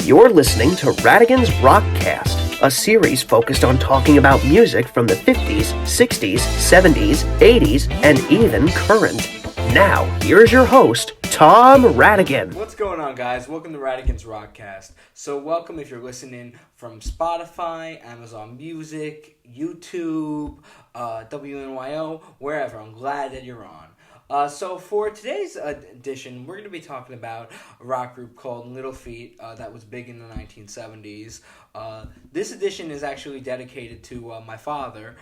You're listening to Radigan's RockCast, a series focused on talking about music from the 50s, 60s, 70s, 80s, and even current. Now, here's your host, Tom Radigan. What's going on, guys? Welcome to Radigan's RockCast. So welcome if you're listening from Spotify, Amazon Music, YouTube, WNYO, wherever. I'm glad that you're on. So for today's edition, we're going to be talking about a rock group called Little Feat that was big in the 1970s. This edition is actually dedicated to my father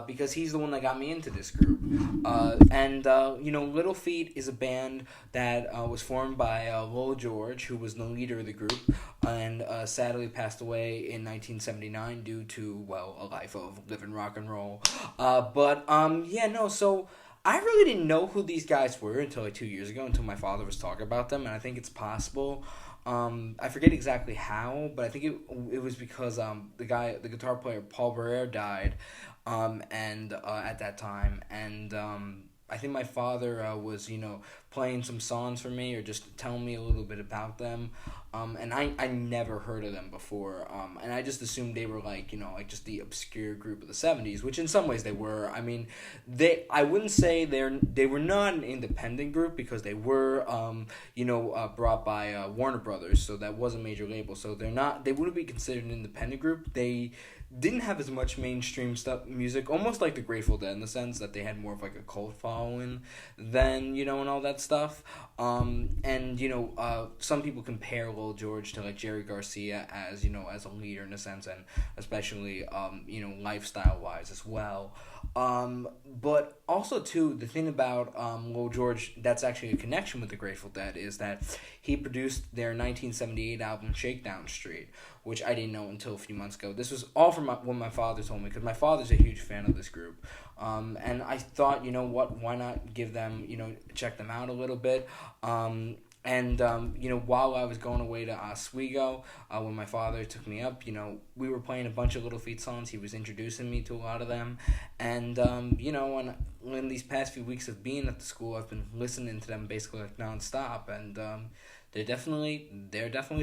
because he's the one that got me into this group. Little Feat is a band that was formed by Lil George, who was the leader of the group, and sadly passed away in 1979 due to, a life of living rock and roll. So I really didn't know who these guys were until 2 years ago, until my father was talking about them, and I think it's possible. I forget exactly how, but I think it was because the guitar player Paul Barrere died, at that time, and I think my father was playing some songs for me or just telling me a little bit about them, and I never heard of them before, and I just assumed they were just the obscure group of the 70s, which in some ways they were. I mean, I wouldn't say they were not an independent group because they were brought by Warner Brothers, so that was a major label, so they wouldn't be considered an independent group. They didn't have as much mainstream music, almost like the Grateful Dead, in the sense that they had more of a cult following than, and all that stuff. Some people compare Lil George to Jerry Garcia as a leader in a sense, and especially lifestyle wise as well. But also too, the thing about Lil George that's actually a connection with the Grateful Dead is that he produced their 1978 album Shakedown Street, which I didn't know until a few months ago. This was all from what my father told me, because my father's a huge fan of this group. And I thought, why not give them, check them out a little bit. While I was going away to Oswego, when my father took me up, we were playing a bunch of Little Feat songs. He was introducing me to a lot of them. And, in these past few weeks of being at the school, I've been listening to them basically nonstop. And, they're definitely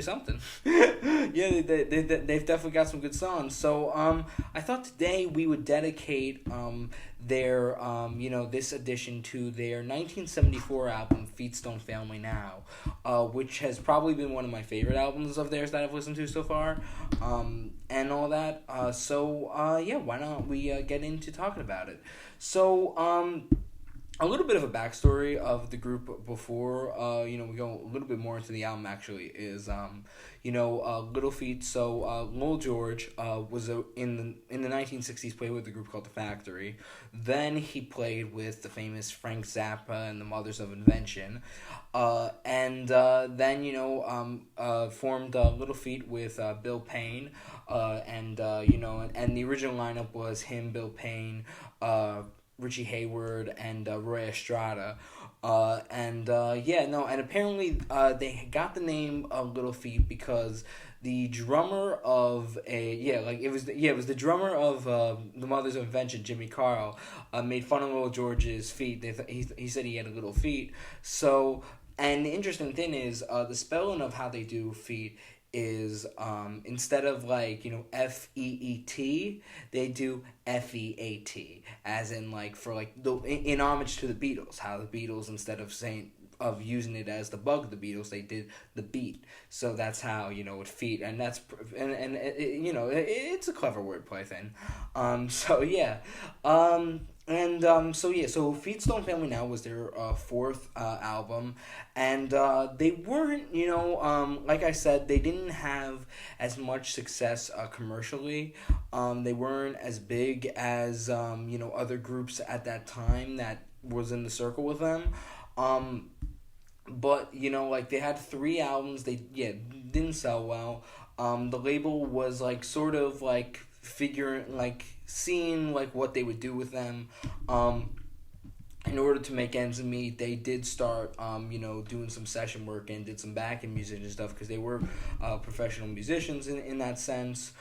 something. Yeah, they've definitely got some good songs. So I thought today we would dedicate their this edition to their 1974 album Feats Don't Fail Me Now, which has probably been one of my favorite albums of theirs that I've listened to so far, and all that. Why not we get into talking about it? So a little bit of a backstory of the group before, we go a little bit more into the album actually, is, Little Feat. So, Lil George, was in the 1960s played with a group called The Factory. Then he played with the famous Frank Zappa and the Mothers of Invention. Then formed Little Feat with Bill Payne, and the original lineup was him, Bill Payne, Richie Hayward, and Roy Estrada. And apparently they got the name of Little Feat because the drummer of it was the drummer of the Mothers of Invention, Jimmy Carl, made fun of Lil George's feet. He said he had a little feet. So, and the interesting thing is the spelling of how they do feet is instead of FEET, they do FEAT, as in in homage to the Beatles. How the Beatles, instead of using it as the bug of the Beatles, they did the beat. So that's how it feet, and that's it's a clever wordplay thing. So Feats Don't Fail Me Now was their fourth album, and they weren't, like I said, they didn't have as much success commercially. They weren't as big as, other groups at that time that was in the circle with them. But, they had 3 albums, they didn't sell well. The label was seeing what they would do with them. In order to make ends meet, they did start doing some session work and did some backing music and stuff, because they were professional musicians in that sense.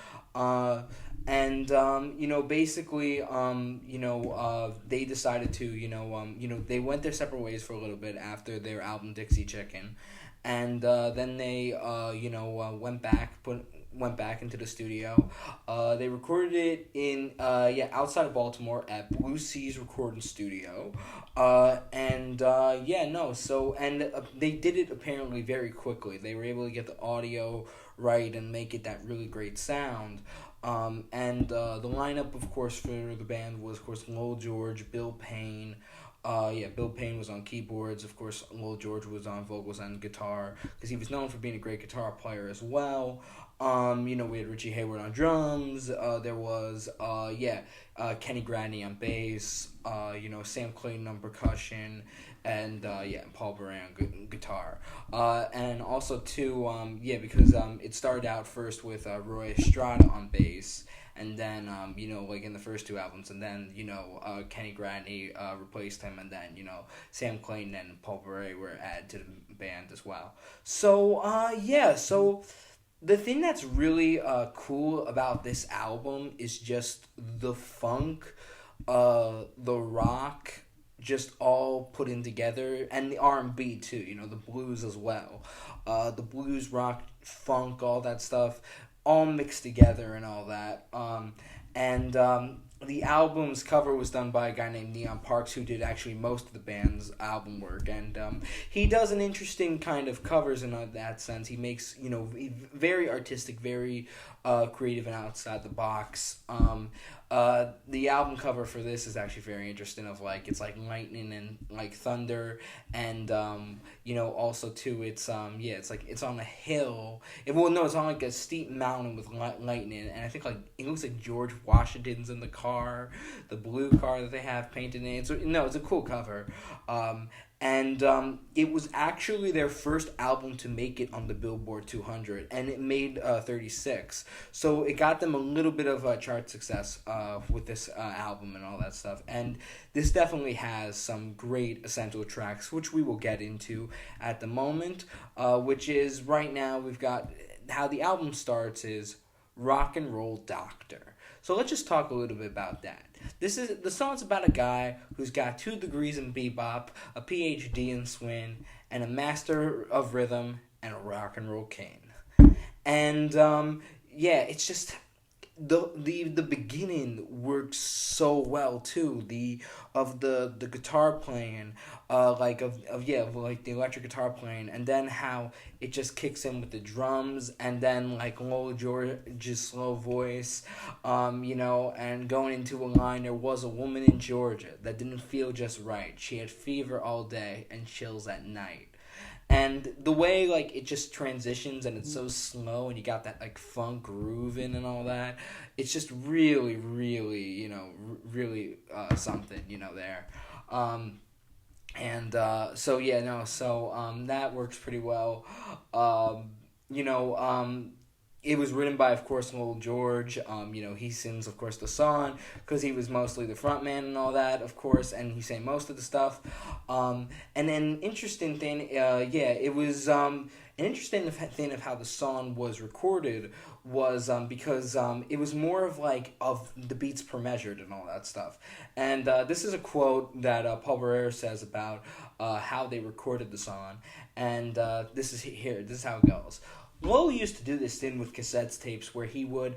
They decided to they went their separate ways for a little bit after their album Dixie Chicken. and then they went back into the studio. They recorded it in outside of Baltimore at Blue Seas Recording Studio, they did it apparently very quickly. They were able to get the audio right and make it that really great sound. The lineup, of course, for the band was, of course, Lowell George, Bill Payne. Bill Payne was on keyboards. Of course, Lowell George was on vocals and guitar because he was known for being a great guitar player as well. We had Richie Hayward on drums. There was Kenny Gradney on bass. Sam Clayton on percussion, and Paul Baran on guitar. And also too, because it started out first with Roy Estrada on bass. And then, in the first two albums, and then, Kenny Gradney replaced him, and then, Sam Clayton and Paul Baran were added to the band as well. So the thing that's really cool about this album is just the funk, the rock, just all put in together, and the R&B too, the blues as well. The blues, rock, funk, all that stuff, all mixed together and all that. The album's cover was done by a guy named Neon Parks, who did actually most of the band's album work, and he does an interesting kind of covers in that sense. He makes, very artistic, very creative and outside the box. The album cover for this is actually very interesting. It's like lightning and like thunder, and also too it's it's on a hill. It's on like a steep mountain with lightning, and I think it looks like George Washington's in the car, the blue car that they have painted in it. So it's a cool cover. It was actually their first album to make it on the Billboard 200, and it made 36. So it got them a little bit of chart success with this album and all that stuff. And this definitely has some great essential tracks, which we will get into at the moment, which is right now we've got how the album starts is Rock and Roll Doctor. So let's just talk a little bit about that. The song's about a guy who's got 2 degrees in bebop, a PhD in swing, and a master of rhythm, and a rock and roll king. And it's just the beginning works so well too. The guitar playing, the electric guitar playing, and then how it just kicks in with the drums, and then Lowell George's slow voice, and going into a line, there was a woman in Georgia that didn't feel just right. She had fever all day and chills at night. And the way, it just transitions and it's so slow and you got that, funk groove in and all that, it's just really, really, really something, there. That works pretty well. It was written by, of course, Lowell George. He sings, of course, the song because he was mostly the front man and all that, of course, and he sang most of the stuff. And an interesting thing, it was an interesting thing of how the song was recorded was because it was more of the beats per measured and all that stuff. And this is a quote that Paul Barrera says about how they recorded the song, and this is how it goes. Lowell used to do this thing with cassette tapes where he would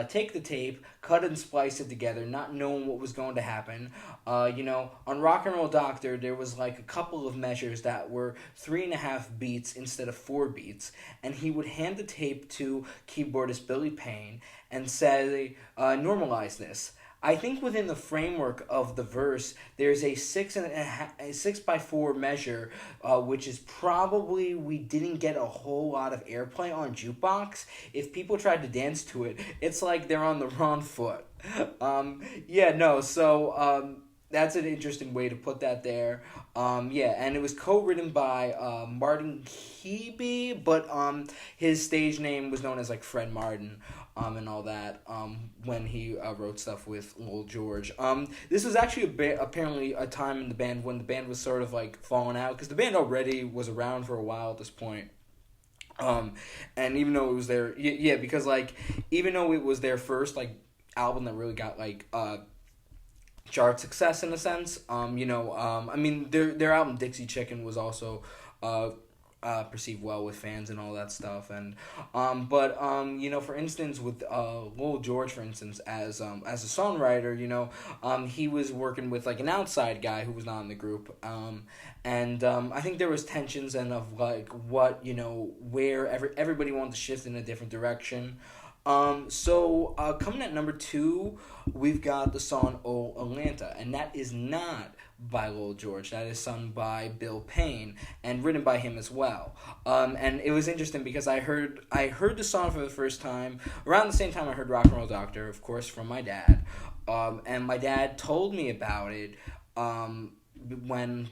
take the tape, cut and splice it together, not knowing what was going to happen. On Rock and Roll Doctor, there was a couple of measures that were 3.5 beats instead of 4 beats, and he would hand the tape to keyboardist Billy Payne and say, normalize this. I think within the framework of the verse, there's a 6x4 measure, which is probably we didn't get a whole lot of airplay on jukebox. If people tried to dance to it, it's like they're on the wrong foot. That's an interesting way to put that there. And it was co-written by Martin Hebe, but his stage name was known as Fred Martin. And all that, when he wrote stuff with Lowell George. This was actually apparently a time in the band when the band was sort of falling out, because the band already was around for a while at this point. And even though it was their, because even though it was their first album that really got chart success in a sense, their album Dixie Chicken was also perceived well with fans and all that stuff. And for instance, with Lil George, for instance, as a songwriter, he was working with like an outside guy who was not in the group. I think there was tensions and of like what where everybody wanted to shift in a different direction. Coming at number 2, we've got the song "Oh Atlanta," and that is not by Lil George. That is sung by Bill Payne and written by him as well. And it was interesting because I heard the song for the first time around the same time I heard Rock and Roll Doctor, of course, from my dad. And my dad told me about it.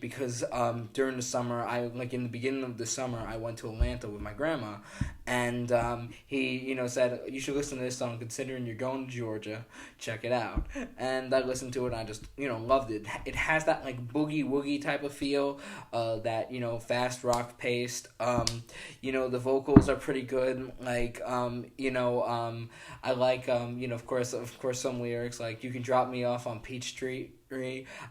Because during the summer, in the beginning of the summer, I went to Atlanta with my grandma, and he said, you should listen to this song considering you're going to Georgia, check it out. And I listened to it and I just loved it. It has that like boogie woogie type of feel, that fast rock paced. The vocals are pretty good. Like I like of course some lyrics like, you can drop me off on Peachtree.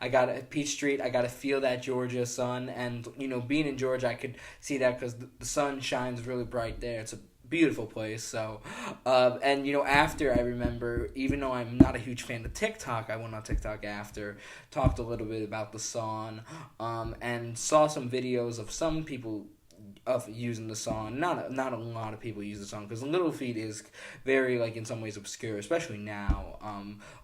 I gotta feel that Georgia sun, and being in Georgia, I could see that because the sun shines really bright there. It's a beautiful place. So, after, I remember, even though I'm not a huge fan of TikTok, I went on TikTok after, talked a little bit about the song, and saw some videos of some people of using the song. Not a lot of people use the song because Little Feat is very, like, in some ways obscure, especially now.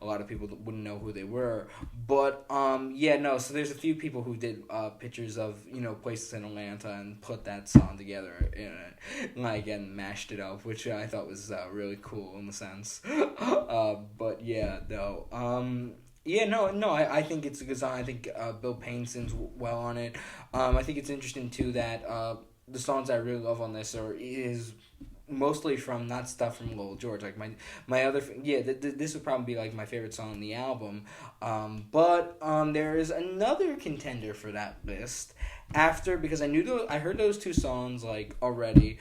A lot of people wouldn't know who they were, but so there's a few people who did pictures of places in Atlanta and put that song together and mashed it up, which I thought was really cool in a sense. I think it's a good song. I think Bill Payne sings well on it. I think it's interesting too that the songs I really love on this is mostly from not stuff from Lil George. Like my other this would probably be like my favorite song on the album. But there is another contender for that list because I heard those 2 songs like already.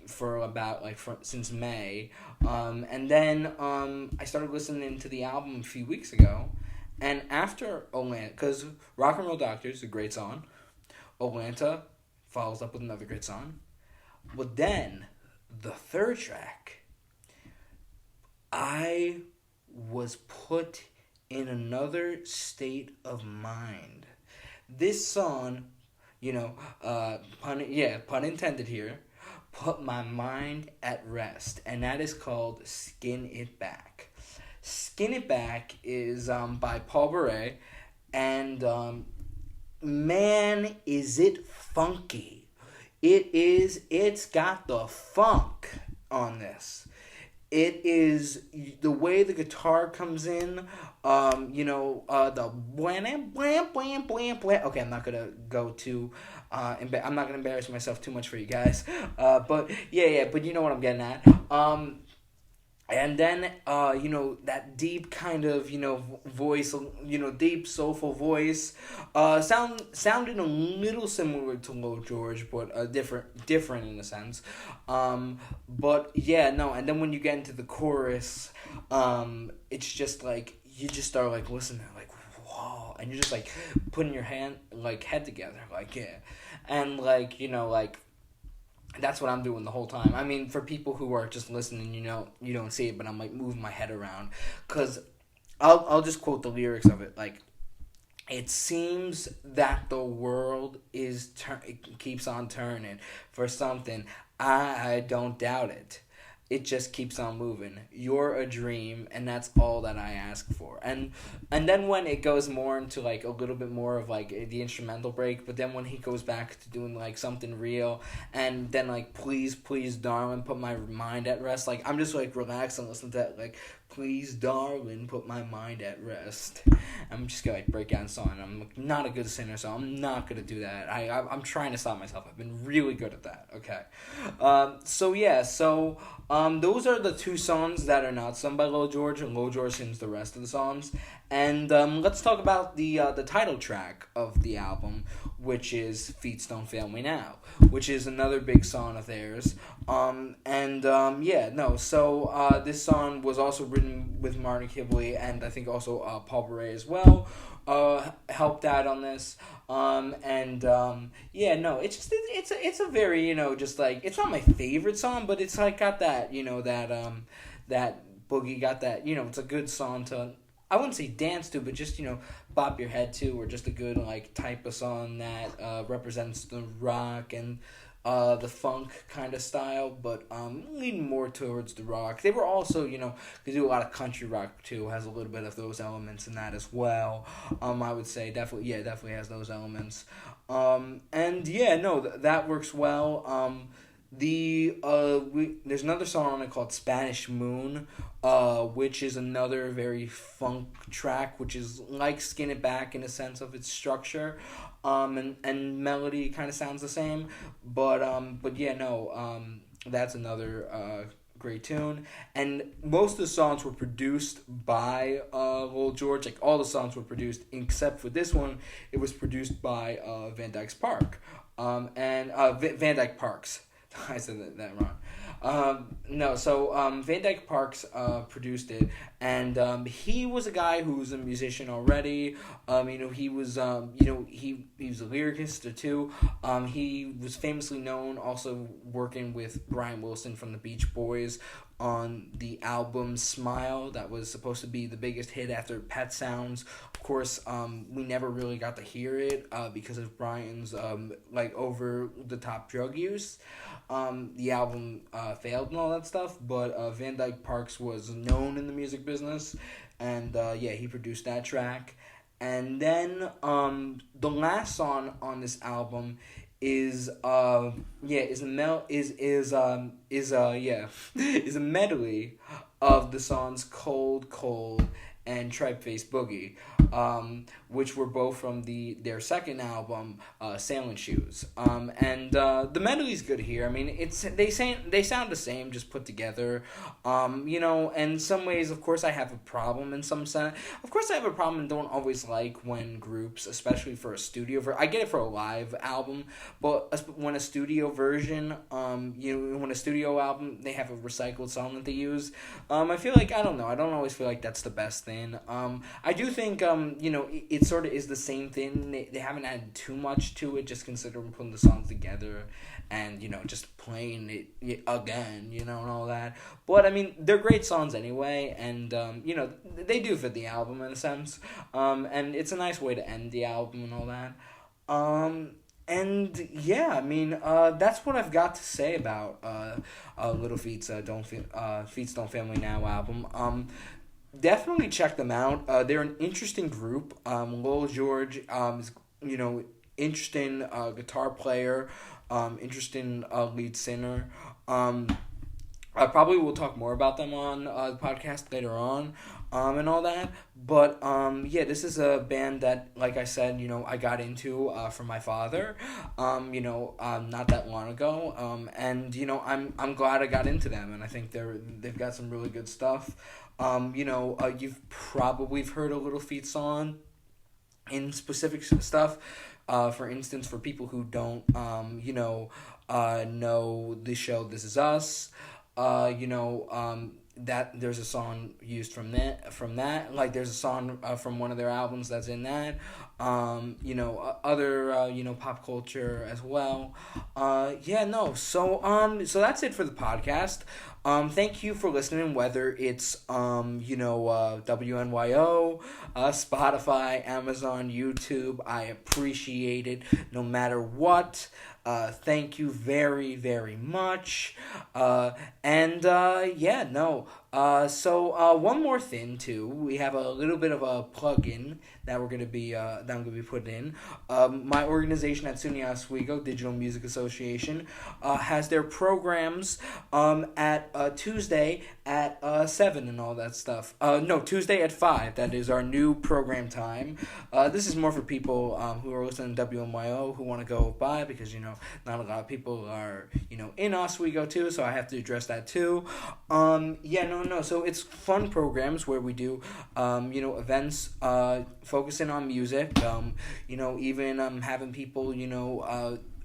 For about since May, and then I started listening to the album a few weeks ago, and after Atlanta, because Rock and Roll Doctor is a great song, Atlanta follows up with another great song, but then the third track, I was put in another state of mind. This song, pun intended here, put my mind at rest, and that is called Skin It Back. Skin It Back is by Paul Bourret, and man, is it funky. It's got the funk on this. It is the way the guitar comes in, the blam, blam, blam, blam, blam. Okay, I'm not gonna go too, I'm not gonna embarrass myself too much for you guys, but you know what I'm getting at. And then, that deep kind of, voice, deep soulful voice, sounded a little similar to Lil George, but different in a sense. And then when you get into the chorus, it's just like, you just start like listening, like, whoa, and you're just like putting your head together, like, yeah, and that's what I'm doing the whole time. I mean, for people who are just listening, you don't see it, but I'm like moving my head around, because I'll just quote the lyrics of it. Like, it seems that the world it keeps on turning for something. I don't doubt it. It just keeps on moving. You're a dream, and that's all that I ask for. And then when it goes more into like a little bit more of like the instrumental break, but then when he goes back to doing like something real, and then like please, please, darling, put my mind at rest. Like, I'm just like relaxed and listen to that, like, please, darling, put my mind at rest. I'm just gonna like break down the song. I'm not a good singer, so I'm not gonna do that. I'm trying to stop myself. I've been really good at that. Okay. Those are the 2 songs that are not sung by Lil George, and Lil George sings the rest of the songs. And let's talk about the title track of the album, which is Feats Don't Fail Me Now, which is another big song of theirs. This song was also written working with Martin Kibley, and I think also Paul Beret as well, helped out on this. It's a very, just like, it's not my favorite song, but it's like got that, that boogie, got that, it's a good song to, I wouldn't say dance to, but just, bop your head to, or just a good, like, type of song that represents the rock and the funk kind of style, but leaning more towards the rock. They were also, they do a lot of country rock too, has a little bit of those elements in that as well. I would say definitely has those elements. That works well. There's another song on it called Spanish Moon, which is another very funk track, which is like Skin It Back in a sense of its structure, and melody kind of sounds the same, that's another great tune. And most of the songs were produced by Lil George. Like, all the songs were produced except for this one. It was produced by Van Dyke Parks. I said that wrong. Van Dyke Parks produced it, and he was a guy who was a musician already. He was he was a lyricist too. He was famously known also working with Brian Wilson from the Beach Boys on the album Smile, that was supposed to be the biggest hit after Pet Sounds. Of course, we never really got to hear it because of Brian's over the top drug use. The album failed and all that stuff, but Van Dyke Parks was known in the music business, and he produced that track. And then the last song on this album is a medley of the songs Cold Cold and Tripe Face Boogie, which were both from their second album, Sailing Shoes. The medley's good here. I mean, they sound the same, just put together. In some ways, of course, I have a problem in some sense. Of course, I have a problem and don't always like when groups, especially for a studio I get it for a live album, but when a studio version, when a studio album, they have a recycled song that they use, I feel like, I don't know, I don't always feel like that's the best thing. I do think, it sort of is the same thing. They haven't added too much to it, just considering putting the songs together and, just playing it again, and all that. But, I mean, they're great songs anyway, and, they do fit the album in a sense. And it's a nice way to end the album and all that. That's what I've got to say about Little Feats' Feats Don't Family Now album. Definitely check them out. They're an interesting group. Lil George is, interesting guitar player, interesting lead singer. I probably will talk more about them on the podcast later on, and all that. But this is a band that, like I said, I got into from my father, not that long ago. I'm glad I got into them, and I think they've got some really good stuff. You've probably heard a Little Feat song in specific stuff. For instance, for people who don't, know the show This Is Us, that there's a song used from that. Like, there's a song from one of their albums that's in that. Other pop culture as well. So that's it for the podcast. Thank you for listening, whether it's WNYO, Spotify, Amazon, YouTube. I appreciate it no matter what. Thank you very, very much. One more thing too. We have a little bit of a plug-in that I'm gonna be putting in. My organization at SUNY Oswego, Digital Music Association, has their programs at Tuesday at 7 and all that stuff. Tuesday at 5. That is our new program time. This is more for people who are listening to WNYO who want to go by, because not a lot of people are in Oswego too, so I have to address that too. So it's fun programs where we do events focusing on music, even having people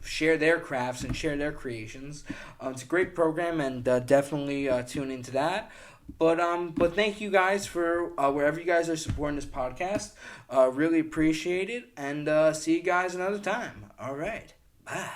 share their crafts and share their creations. It's a great program, and definitely tune into that. But thank you guys for wherever you guys are supporting this podcast. Really appreciate it, and see you guys another time. All right, bye.